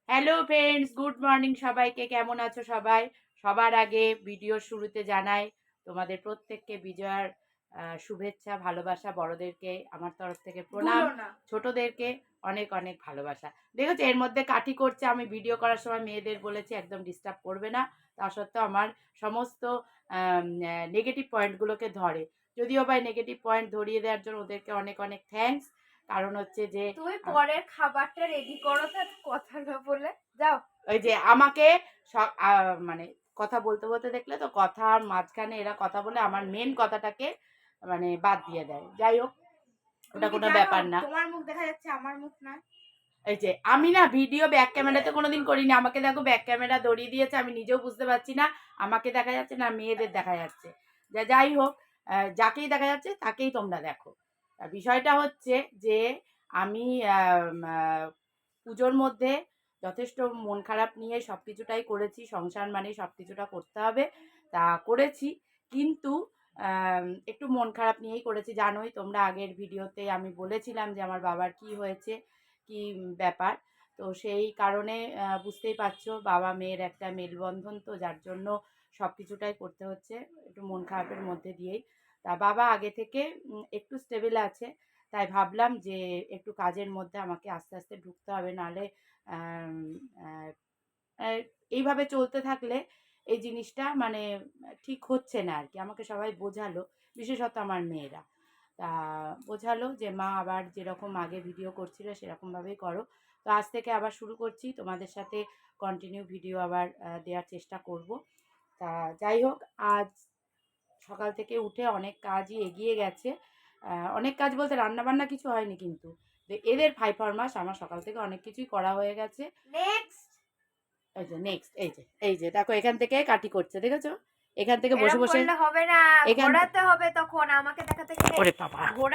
Hello friends, good morning সবাইকে। কেমন আছো সবাই? সবার আগে ভিডিওর শুরুতে জানাই তোমাদের প্রত্যেককে বিজয়ার শুভেচ্ছা, ভালোবাসা। বড়দেরকে আমার তরফ থেকে প্রণাম, ছোটদেরকে অনেক অনেক ভালোবাসা। দেখেছো এর মধ্যে কাঠি করছে। আমি ভিডিও করার সময় মেয়েদের বলেছি একদম ডিস্টার্ব করবে না, তা সত্ত্বেও আমার সমস্ত নেগেটিভ পয়েন্টগুলোকে ধরে। যদিও বা নেগেটিভ পয়েন্ট ধরিয়ে দেওয়ার জন্য ওদেরকে অনেক অনেক থ্যাঙ্কস। কারণ হচ্ছে যে তুমি পরের খাবারটা রেডি করো, তার কথা না বলে যাও। ওই যে আমাকে মানে কথা বলতে বলতে দেখলে তো কথার মাঝখানে এরা কথা বলে আমার মেন কথাটাকে মানে বাদ দিয়ে দেয়। যাই হোক, ওটা কোনো ব্যাপার না। তোমার মুখ দেখা যাচ্ছে, আমার মুখ না। এই যে আমি না ভিডিও ব্যাক ক্যামেরাতে কোনোদিন করিনি। আমাকে দেখো ব্যাক ক্যামেরা ধরিয়ে দিয়েছে, আমি নিজেও বুঝতে পারছি না আমাকে দেখা যাচ্ছে না মেয়েদের দেখা যাচ্ছে। যাই হোক, যাকেই দেখা যাচ্ছে তাকেই তোমরা দেখো। বিষয়টা হচ্ছে যে আমি পুজোর মধ্যে যথেষ্ট মন খারাপ নিয়ে সব কিছুটাই করেছি। সংসার মানে সব কিছুটা করতে হবে, তা করেছি। কিন্তু একটু মন খারাপ নিয়েই করেছি। জানোই তোমরা, আগের ভিডিওতে আমি বলেছিলাম যে আমার বাবার কি হয়েছে, কি ব্যাপার। তো সেই কারণে বুঝতেই পারছো, বাবা মেয়ের একটা মেলবন্ধন, তো যার জন্য সব কিছুটাই করতে হচ্ছে একটু মন খারাপের মধ্যে দিয়েই। তা বাবা আগে থেকে একটু স্টেবল আছে, তাই ভাবলাম যে একটু কাজের মধ্যে আমাকে আস্তে আস্তে ঢুকতে হবে, নাহলে এইভাবে চলতে থাকলে এই জিনিসটা মানে ঠিক হচ্ছে না আর কি। আমাকে সবাই বোঝালো, বিশেষত আমার মেয়েরা। তা বোঝালো যে মা আবার যেরকম আগে ভিডিও করছিল সেরকমভাবেই করো। তো আজ থেকে আবার শুরু করছি, তোমাদের সাথে কন্টিনিউ ভিডিও আবার দেওয়ার চেষ্টা করব। তা যাই হোক, আজ সকাল থেকে উঠে অনেক কাজই এগিয়ে গেছে। অনেক কাজ বলতে রান্নাবান্না কিছু হয়নি, কিন্তু এদের ফাইফরমাস আমার সকাল থেকে অনেক কিছুই করা হয়ে গেছে। নেক্সট এই যে নেক্সট, এই যে দেখো এখান থেকে কাটি করছে, দেখেছো? এখান থেকে বসে এরকম বসে করলে হবে না, এখান ঘোরাতে হবে। তখন আমাকে দেখাতে গেলে ওরে বাবা, ঘোরা